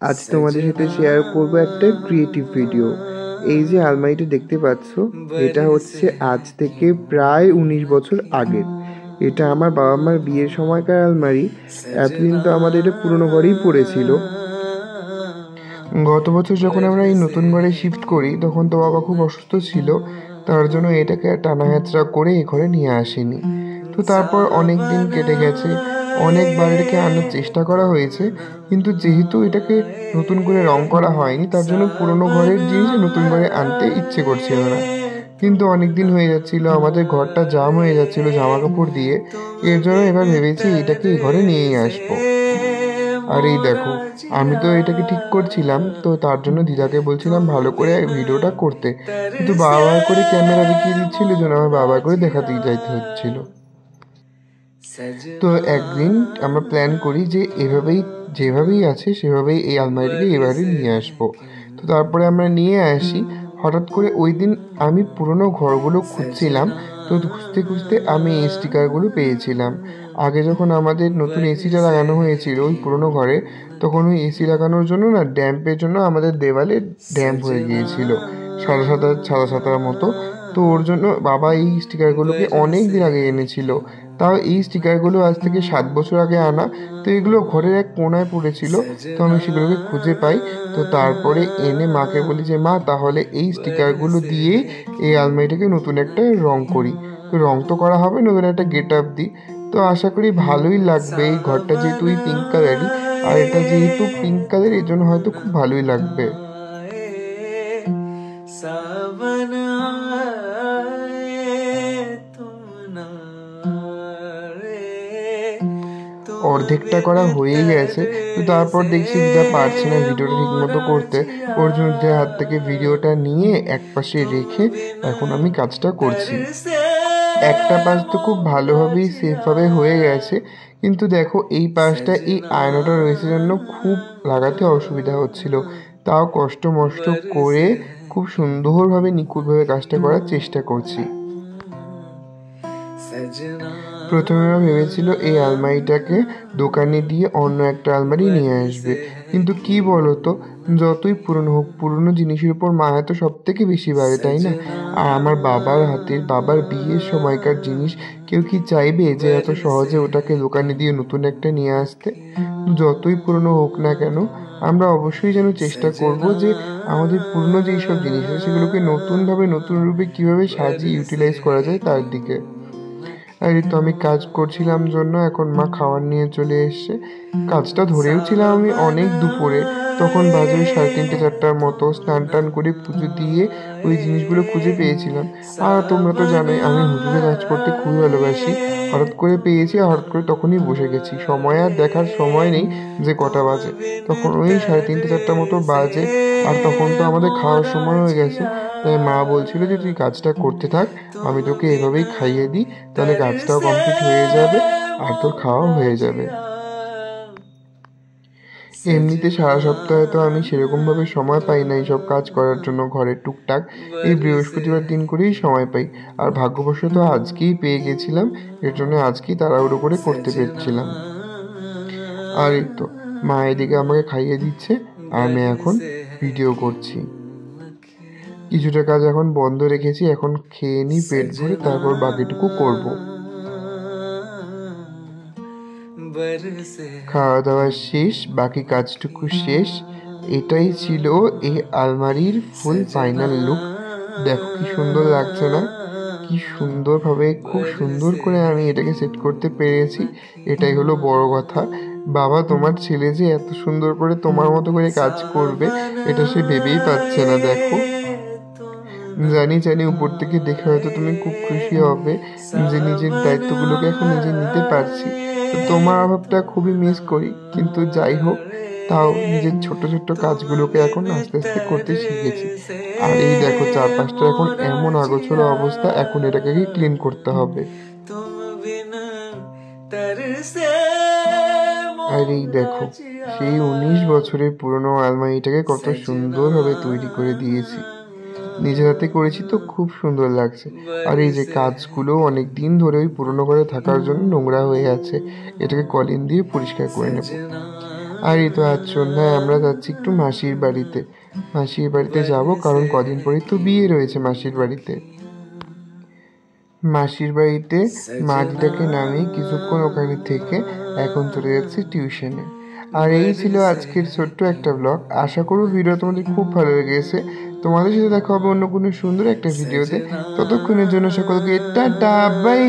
আজ তোমাদের সাথে শেয়ার করব একটা ক্রিয়েটিভ ভিডিও। এই যে আলমারিটা দেখতে পাচ্ছ, এটা হচ্ছে আজ থেকে প্রায় 19 বছর আগের। এটা আমার বাবা মার বিয়ের সময়কার আলমারি। এতদিন তো আমাদের এটা পুরনো ঘরেই পড়েছিল। গত বছর যখন আমরা এই নতুন ঘরে শিফট করি, তখন তো বাবা খুব অসুস্থ ছিল, তার জন্য এটাকে টানা হেঁচড়া করে এ ঘরে নিয়ে আসেনি। তো তারপর অনেক দিন কেটে গেছে, অনেকবার এটাকে আনার চেষ্টা করা হয়েছে, কিন্তু যেহেতু এটাকে নতুন করে রং করা হয়নি, তার জন্য পুরনো ঘরের জিনিস নতুন ঘরে আনতে ইচ্ছে করছিল না। কিন্তু অনেক দিন হয়ে যাচ্ছিল, আমাদের ঘরটা জাম হয়ে যাচ্ছিল জামা কাপড় দিয়ে। এর জন্য এবার ভেবেছি এটাকে এই ঘরে নিয়েই আসবো। আর এই দেখো, আমি তো এটাকে ঠিক করছিলাম, তো তার জন্য দিদাকে বলছিলাম ভালো করে ভিডিওটা করতে, কিন্তু বারবার করে ক্যামেরা দেখিয়ে দিচ্ছিল, এই জন্য আমার বারবার করে দেখাতেই যাইতে হচ্ছিল। তো একদিন আমরা প্ল্যান করি যে যেভাবেই আছে সেভাবেই এই আলমারিটাকে এবারে নিয়ে আসবো। তো তারপরে আমরা নিয়ে আসি। হঠাৎ করে ওই দিন আমি পুরনো ঘরগুলো খুঁজছিলাম, তো খুঁজতে খুঁজতে আমি এই স্টিকারগুলো পেয়েছিলাম। আগে যখন আমাদের নতুন এসিটা লাগানো হয়েছিল ওই পুরনো ঘরে, তখন ওই এসি লাগানোর জন্য না, ড্যাম্পের জন্য আমাদের দেওয়ালে ড্যাম্প হয়ে গিয়েছিল, সাদা সাদা সাদা সাদার মতো। তো ওর জন্য বাবা এই স্টিকারগুলোকে অনেক দিন আগে এনেছিল। তাও এই স্টিকারগুলো আজ থেকে 7 বছর আগে আনা। তো এগুলো ঘরের এক কোণায় পড়েছিল, তো আমি সেগুলোকে খুঁজে পাই। তো তারপরে এনে মাকে বলি যে মা, তাহলে এই স্টিকারগুলো দিয়ে এই আলমারিটাকে নতুন একটা রং করি। তো রং তো করা হবে, নতুন একটা গেট আপ দিই। তো আশা করি ভালোই লাগবে। এই ঘরটা যেহেতু এই পিঙ্ক কালারই, আর এটা যেহেতু পিঙ্ক কালার, এই জন্য হয়তো খুব ভালোই লাগবে। অর্ধেকটা করা হয়েই গেছে। তো তারপর দেখছি দিদা পারছে না ভিডিওটা ঠিক মতো করতে, ওর জন্য দিদার হাত থেকে ভিডিওটা নিয়ে একপাশে রেখে এখন আমি কাজটা করছি। একটা পাশ তো খুব ভালোভাবেই সেফভাবে হয়ে গেছে, কিন্তু দেখো এই পাশটা এই আয়নাটা রয়েছে জন্য খুব লাগাতে অসুবিধা হচ্ছিল। তাও কষ্ট মষ্ট করে খুব সুন্দরভাবে নিখুঁতভাবে কাজটা করার চেষ্টা করছি। প্রথমে ভেবেছিল এই আলমারিটাকে দোকানে দিয়ে অন্য একটা আলমারি নিয়ে আসবে, কিন্তু কি বলতো, যতই পুরনো হোক, পুরনো জিনিসের উপর মায়া তো সব থেকে বেশি বাড়ে, তাই না? আর আমার বাবার হাতের, বাবার বিয়ের সময়কার জিনিস, কেউ কি চাইবে যে এত সহজে ওটাকে দোকানে দিয়ে নতুন একটা নিয়ে আসতে? যতই পুরনো হোক না কেন, আমরা অবশ্যই যেন চেষ্টা করব যে আমাদের পুরনো যেই সব জিনিস আছে সেগুলোকে নতুনভাবে, নতুন রূপে কীভাবে সাজিয়ে ইউটিলাইজ করা যায় তার দিকে। আর এই তো আমি কাজ করছিলাম জন্য এখন মা খাবার নিয়ে চলে এসছে। কাজটা ধরেও ছিলাম আমি অনেক দুপুরে, তখন বাজে ওই 3:30 4টার মতো। স্নান টান করে পুজো দিয়ে ওই জিনিসগুলো খুঁজে পেয়েছিলাম। আর তোমরা তো জানোই আমি হুজুগে কাজ করতে খুবই ভালোবাসি। হঠাৎ করে পেয়েছি আর হঠাৎ করে তখনই বসে গেছি, সময় আর দেখার সময় নেই যে কটা বাজে। তখন ওই 3:30 4টার মতো বাজে, আর তখন তো আমাদের খাওয়ার সময় হয়ে গেছে। তাই মা বলছিল যে তুই কাজটা করতে থাক, আমি তোকে এভাবেই খাইয়ে দিই, তাহলে কাজটাও কমপ্লিট হয়ে যাবে আর তোর খাওয়াও হয়ে যাবে। এমনিতে সারা সপ্তাহে তো আমি সেরকমভাবে সময় পাই না এইসব কাজ করার জন্য, ঘরের টুকটাক এই বৃহস্পতিবার দিন করেই সময় পাই। আর ভাগ্যবশত আজকেই পেয়ে গেছিলাম, এর জন্য আজকেই তাড়াহুড়ো করে করতে পেরেছিলাম। আর এই তো মা এদিকে আমাকে খাইয়ে দিচ্ছে আর আমি এখন ভিডিও করছি। কিছুটা কাজ এখন বন্ধ রেখেছি, এখন খেয়ে নিই পেট ভরে, তারপর বাকিটুকু করব। খাওয়া দাওয়া শেষ, বাকি কাজটুকু শেষ। এটাই ছিল এই আলমারির ফুল ফাইনাল লুক। দেখো কি সুন্দর লাগছে না? কি সুন্দরভাবে, খুব সুন্দর করে আমি এটাকে সেট করতে পেরেছি, এটাই হলো বড় কথা। বাবা, তোমার ছেলে যে এত সুন্দর করে তোমার মতো করে কাজ করবে এটা সে ভেবেই পাচ্ছে না। দেখো, জানি উপর থেকে দেখে হয়তো তুমি খুব খুশি হবে যে নিজের দায়িত্বগুলোকে এখন নিজে নিতে পারছি। তোমার অভাবটা খুবই মিস করি, কিন্তু যাই হোক, তাও নিজের ছোট ছোট কাজগুলোকে এখন আস্তে আস্তে করতে শিখেছি। আর এই দেখো চারপাশটা এখন এমন আগোছালো অবস্থা, এখন এটাকে ক্লিন করতে হবে। আর এই দেখো, সেই 19 বছরের পুরনো আলমারিটাকে কত সুন্দরভাবে তৈরি করে দিয়েছি, নিজের হাতে করেছি তো খুব সুন্দর লাগছে। আর এই যে কাজগুলো অনেক দিন ধরে ওই পুরনো ঘরে থাকার জন্য নোংরা হয়ে আছে, এটাকে কলিন দিয়ে পরিষ্কার করে নেব। আর এই তো আজ সন্ধ্যায় আমরা যাচ্ছি একটু মাসির বাড়িতে। মাসির বাড়িতে যাব, কারণ কদিন পরে তো বিয়ে রয়েছে মাসির বাড়িতে। মাসির বাড়িতে মা দিদাকে নামিয়ে কিছুক্ষণ ওখানে থেকে এখন চলে যাচ্ছি টিউশনে। আর এই ছিল আজকের ছোট্ট একটা ব্লগ। আশা করব ভিডিও তোমাদের খুব ভালো লেগেছে। তোমাদের সাথে দেখা হবে অন্য কোনো সুন্দর একটা ভিডিওতে। ততক্ষণের জন্য সকলকে টাটা বাই।